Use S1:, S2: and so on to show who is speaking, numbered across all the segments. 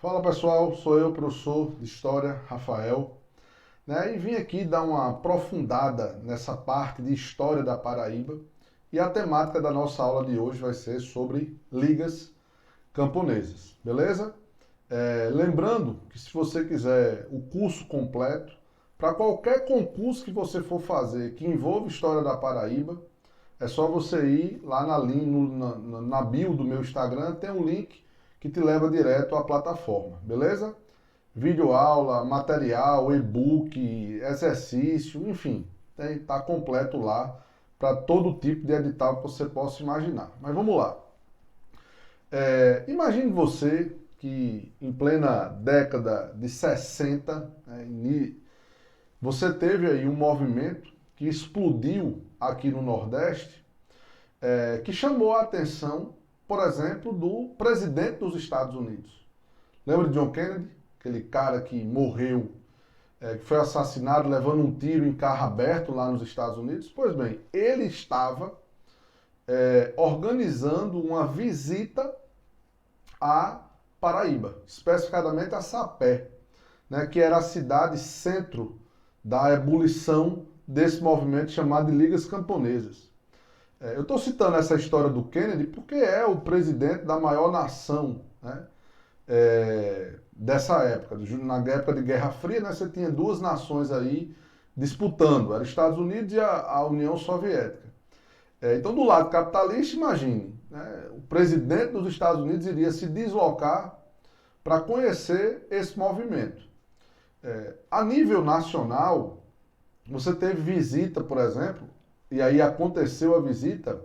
S1: Fala pessoal, sou eu, professor de História, Rafael, e vim aqui dar uma aprofundada nessa parte de História da Paraíba e a temática da nossa aula de hoje vai ser sobre ligas camponesas, beleza? Lembrando que se você quiser o curso completo, para qualquer concurso que você for fazer que envolva História da Paraíba, é só você ir lá na bio do meu Instagram, tem um link que te leva direto à plataforma, beleza? Vídeo aula, material, e-book, exercício, enfim, tá completo lá para todo tipo de edital que você possa imaginar. Mas vamos lá. Imagine você que em plena década de 60, você teve aí um movimento que explodiu aqui no Nordeste, que chamou a atenção, por exemplo, do presidente dos Estados Unidos. Lembra de John Kennedy? Aquele cara que morreu, que foi assassinado levando um tiro em carro aberto lá nos Estados Unidos? Pois bem, ele estava organizando uma visita à Paraíba, especificadamente a Sapé, que era a cidade centro da ebulição desse movimento chamado de Ligas Camponesas. Eu estou citando essa história do Kennedy porque é o presidente da maior nação, dessa época. Na época de Guerra Fria, você tinha duas nações aí disputando, era os Estados Unidos e a União Soviética. Então, do lado capitalista, imagine, o presidente dos Estados Unidos iria se deslocar para conhecer esse movimento. A nível nacional, você teve visita, por exemplo, e aí aconteceu a visita,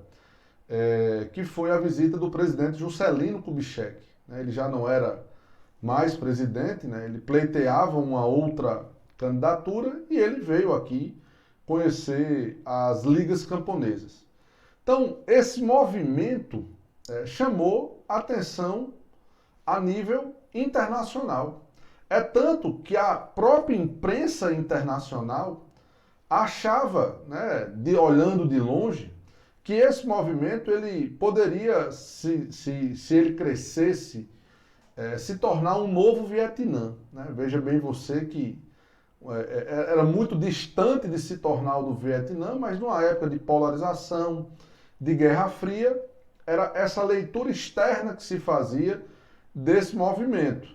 S1: que foi a visita do presidente Juscelino Kubitschek. Ele já não era mais presidente, ele pleiteava uma outra candidatura e ele veio aqui conhecer as ligas camponesas. Então, esse movimento chamou atenção a nível internacional. É tanto que a própria imprensa internacional achava, olhando de longe, que esse movimento ele poderia, se ele crescesse, se tornar um novo Vietnã. Veja bem você que era muito distante de se tornar o do Vietnã, mas numa época de polarização, de Guerra Fria, era essa leitura externa que se fazia desse movimento.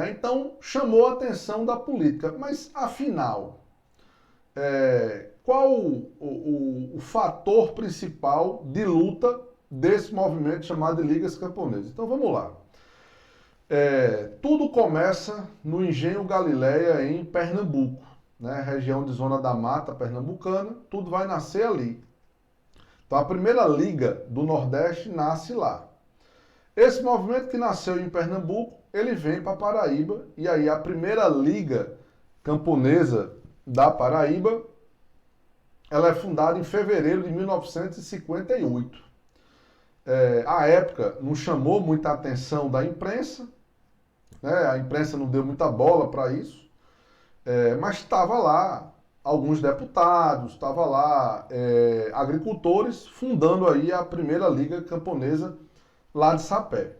S1: Então, chamou a atenção da política. Mas, afinal, qual o fator principal de luta desse movimento chamado de Ligas Camponesas? Então, vamos lá. Tudo começa no Engenho Galileia, em Pernambuco, região de Zona da Mata pernambucana, tudo vai nascer ali. Então, a primeira Liga do Nordeste nasce lá. Esse movimento que nasceu em Pernambuco, ele vem para Paraíba, e aí a primeira Liga Camponesa da Paraíba, ela é fundada em fevereiro de 1958. A época não chamou muita atenção da imprensa, a imprensa não deu muita bola para isso, mas estava lá alguns deputados, estava lá agricultores fundando aí a primeira Liga Camponesa lá de Sapé.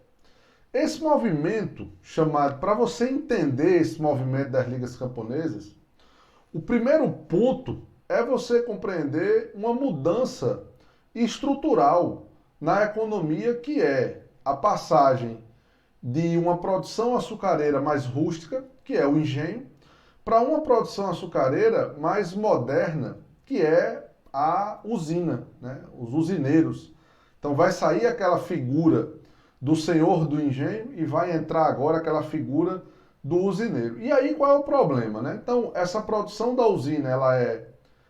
S1: Esse movimento chamado, para você entender esse movimento das ligas camponesas, o primeiro ponto é você compreender uma mudança estrutural na economia, que é a passagem de uma produção açucareira mais rústica, que é o engenho, para uma produção açucareira mais moderna, que é a usina, os usineiros. Então vai sair aquela figura do senhor do engenho e vai entrar agora aquela figura do usineiro. E aí qual é o problema? Então essa produção da usina,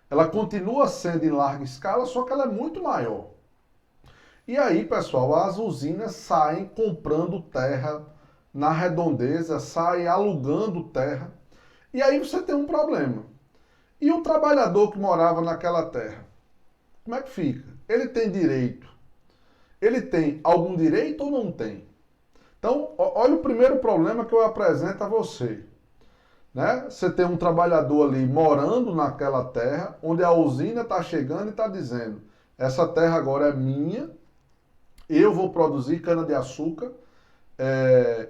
S1: ela continua sendo em larga escala, só que ela é muito maior. E aí, pessoal, as usinas saem comprando terra na redondeza, saem alugando terra. E aí você tem um problema. E o trabalhador que morava naquela terra? Como é que fica? Ele tem direito? Ele tem algum direito ou não tem? Então, olha o primeiro problema que eu apresento a você. Você tem um trabalhador ali morando naquela terra, onde a usina está chegando e está dizendo: essa terra agora é minha, eu vou produzir cana-de-açúcar,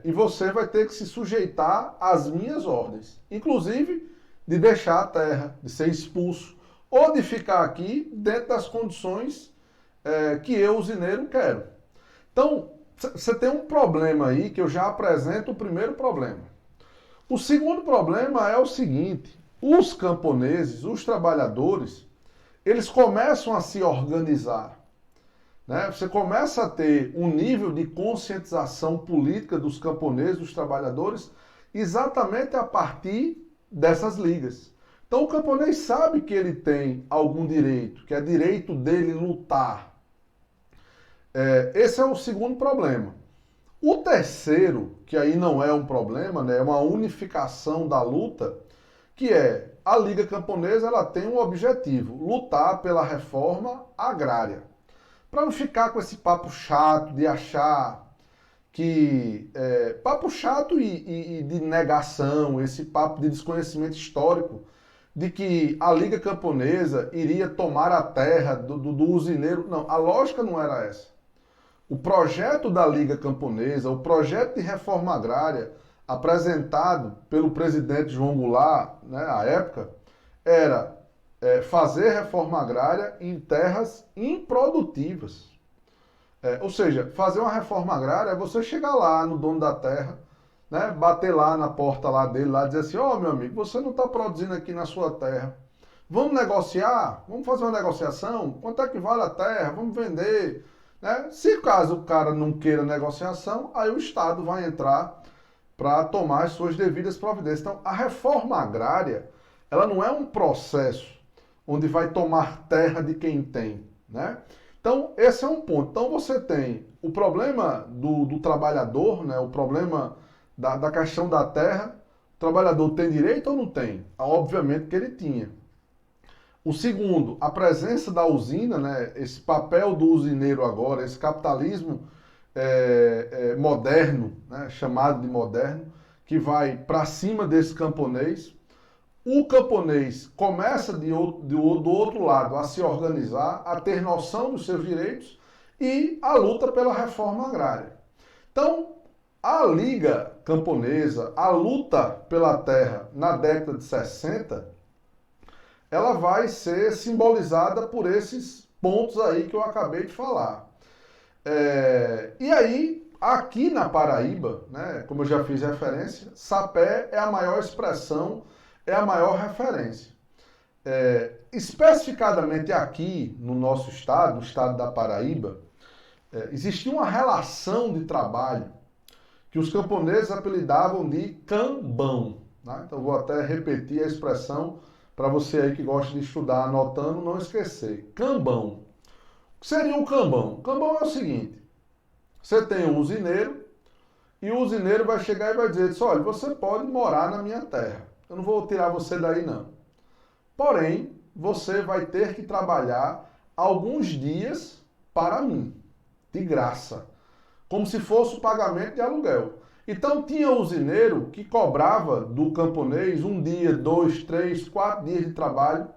S1: e você vai ter que se sujeitar às minhas ordens, inclusive de deixar a terra, de ser expulso, ou de ficar aqui dentro das condições que eu, usineiro, quero. Então, você tem um problema aí que eu já apresento o primeiro problema. O segundo problema é o seguinte: os camponeses, os trabalhadores, eles começam a se organizar. Né? Você começa a ter um nível de conscientização política dos camponeses, dos trabalhadores, exatamente a partir dessas ligas. Então o camponês sabe que ele tem algum direito, que é direito dele lutar. Esse é o segundo problema. O terceiro, que aí não é um problema, né, é uma unificação da luta, que é a Liga Camponesa, ela tem um objetivo: lutar pela reforma agrária. Para não ficar com esse papo chato de achar que... papo chato e de negação, esse papo de desconhecimento histórico, de que a Liga Camponesa iria tomar a terra do usineiro. Não, a lógica não era essa. O projeto da Liga Camponesa, o projeto de reforma agrária apresentado pelo presidente João Goulart, né, à época, era fazer reforma agrária em terras improdutivas. Ou seja, fazer uma reforma agrária é você chegar lá no dono da terra, né, bater lá na porta lá dele, lá, dizer assim: ó, meu amigo, você não está produzindo aqui na sua terra. Vamos negociar? Vamos fazer uma negociação? Quanto é que vale a terra? Vamos vender? Né? Se caso o cara não queira negociação, aí o Estado vai entrar para tomar as suas devidas providências. Então, a reforma agrária, ela não é um processo onde vai tomar terra de quem tem, né? Então, esse é um ponto. Então, você tem o problema do trabalhador, né? O problema da questão da terra. O trabalhador tem direito ou não tem? Obviamente que ele tinha. O segundo, a presença da usina, né? Esse papel do usineiro agora, esse capitalismo moderno, né? Chamado de moderno, que vai para cima desse camponês. O camponês começa do outro lado a se organizar, a ter noção dos seus direitos e a luta pela reforma agrária. Então, a Liga Camponesa, a luta pela terra na década de 60, ela vai ser simbolizada por esses pontos aí que eu acabei de falar. E aí, aqui na Paraíba, né, como eu já fiz referência, sapé é a maior expressão, é a maior referência. Especificadamente aqui no nosso estado, o estado da Paraíba, existia uma relação de trabalho que os camponeses apelidavam de cambão. Né? Então vou até repetir a expressão para você aí que gosta de estudar, anotando, não esquecer. Cambão. O que seria um cambão? O cambão é o seguinte: você tem um usineiro e o usineiro vai chegar e vai dizer: olha, você pode morar na minha terra. Eu não vou tirar você daí, não. Porém, você vai ter que trabalhar alguns dias para mim, de graça, como se fosse o pagamento de aluguel. Então, tinha usineiro que cobrava do camponês 1 dia, 2, 3, 4 dias de trabalho.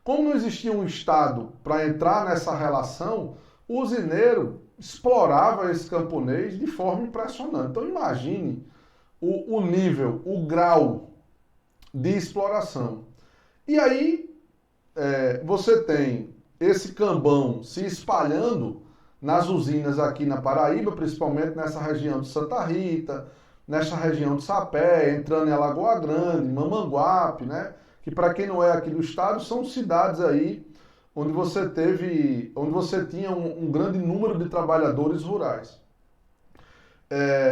S1: Como não existia um Estado para entrar nessa relação, o usineiro explorava esse camponês de forma impressionante. Então, imagine o nível, o grau de exploração. E aí você tem esse cambão se espalhando nas usinas aqui na Paraíba, principalmente nessa região de Santa Rita, nessa região de Sapé, entrando em Alagoa Grande, Mamanguape, né? Que para quem não é aqui do estado, são cidades aí onde você tinha um grande número de trabalhadores rurais.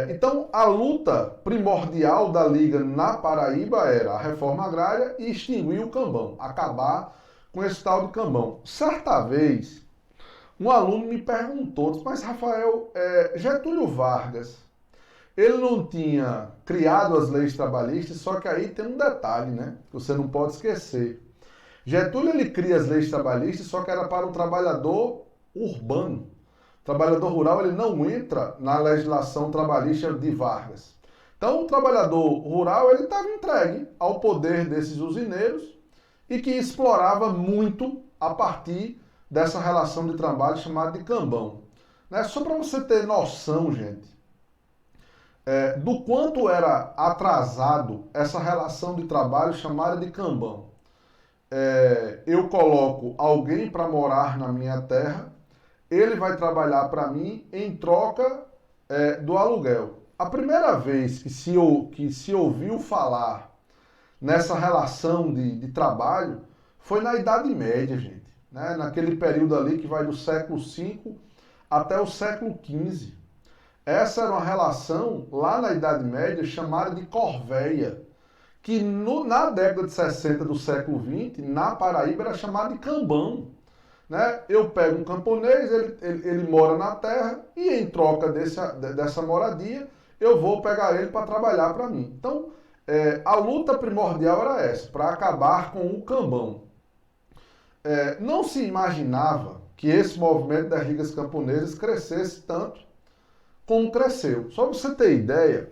S1: Então, a luta primordial da Liga na Paraíba era a reforma agrária e extinguir o cambão, acabar com esse tal de cambão. Certa vez, um aluno me perguntou: mas Rafael, Getúlio Vargas, ele não tinha criado as leis trabalhistas? Só que aí tem um detalhe, né, que você não pode esquecer. Getúlio, ele cria as leis trabalhistas, só que era para o trabalhador urbano. O trabalhador rural, ele não entra na legislação trabalhista de Vargas. Então, o trabalhador rural, ele estava entregue ao poder desses usineiros e que explorava muito a partir dessa relação de trabalho chamada de cambão. Né? Só para você ter noção, gente, do quanto era atrasado essa relação de trabalho chamada de cambão. Eu coloco alguém para morar na minha terra, ele vai trabalhar para mim em troca do aluguel. A primeira vez que se ouviu falar nessa relação de trabalho foi na Idade Média, gente. Né? Naquele período ali que vai do século V até o século XV. Essa era uma relação, lá na Idade Média, chamada de corvéia, que na década de 60 do século XX, na Paraíba, era chamada de cambão. Né? Eu pego um camponês, ele mora na terra, e em troca dessa moradia, eu vou pegar ele para trabalhar para mim. Então, a luta primordial era essa, para acabar com o cambão. Não se imaginava que esse movimento das ligas camponesas crescesse tanto como cresceu. Só para você ter ideia,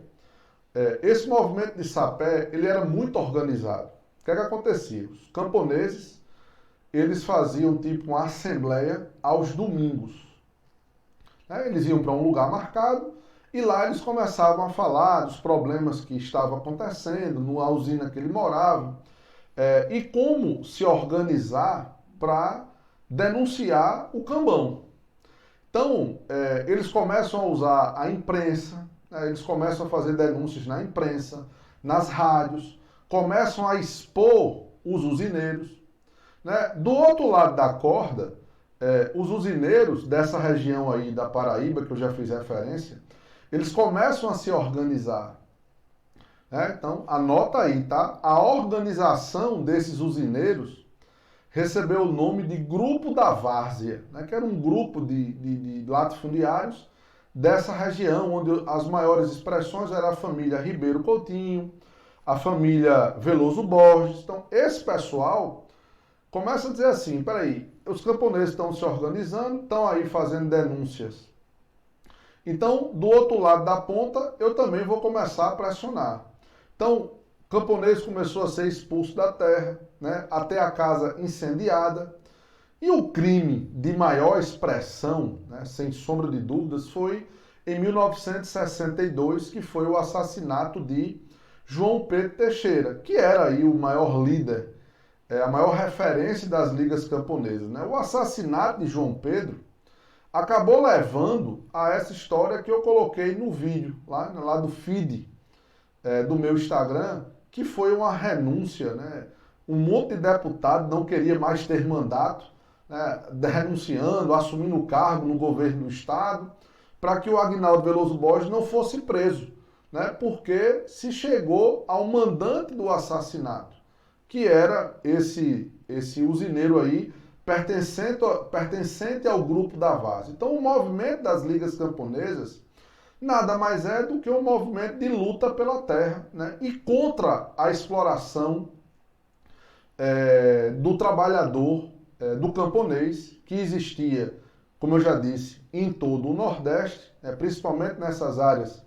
S1: esse movimento de sapé, ele era muito organizado. O que acontecia? Os camponeses, eles faziam tipo uma assembleia aos domingos. Eles iam para um lugar marcado e lá eles começavam a falar dos problemas que estavam acontecendo na usina que ele morava e como se organizar para denunciar o cambão. Então, eles começam a usar a imprensa, eles começam a fazer denúncias na imprensa, nas rádios, começam a expor os usineiros. Né? Do outro lado da corda, os usineiros dessa região aí da Paraíba, que eu já fiz referência, eles começam a se organizar. Né? Então, anota aí, tá? A organização desses usineiros recebeu o nome de Grupo da Várzea, né? Que era um grupo de latifundiários dessa região, onde as maiores expressões eram a família Ribeiro Coutinho, a família Veloso Borges. Então, esse pessoal começa a dizer assim, peraí, os camponeses estão se organizando, estão aí fazendo denúncias. Então, do outro lado da ponta, eu também vou começar a pressionar. Então, o camponês começou a ser expulso da terra, né, até a casa incendiada. E o crime de maior expressão, né, sem sombra de dúvidas, foi em 1962, que foi o assassinato de João Pedro Teixeira, que era aí o maior líder, a maior referência das ligas camponesas. Né? O assassinato de João Pedro acabou levando a essa história que eu coloquei no vídeo, lá do feed do meu Instagram, que foi uma renúncia. Né? Um monte de deputado não queria mais ter mandato, né? Renunciando, assumindo o cargo no governo do estado, para que o Aguinaldo Veloso Borges não fosse preso, né? Porque se chegou ao mandante do assassinato, que era esse usineiro aí, pertencente ao Grupo da Várzea. Então, o movimento das ligas camponesas nada mais é do que um movimento de luta pela terra, né? E contra a exploração do trabalhador, do camponês, que existia, como eu já disse, em todo o Nordeste, principalmente nessas áreas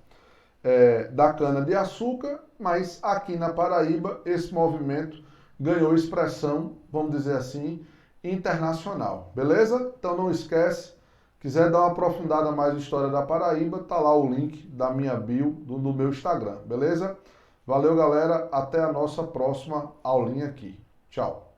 S1: da cana-de-açúcar, mas aqui na Paraíba esse movimento ganhou expressão, vamos dizer assim, internacional. Beleza? Então não esquece, quiser dar uma aprofundada mais na história da Paraíba, tá lá o link da minha bio, do meu Instagram. Beleza? Valeu, galera. Até a nossa próxima aulinha aqui. Tchau.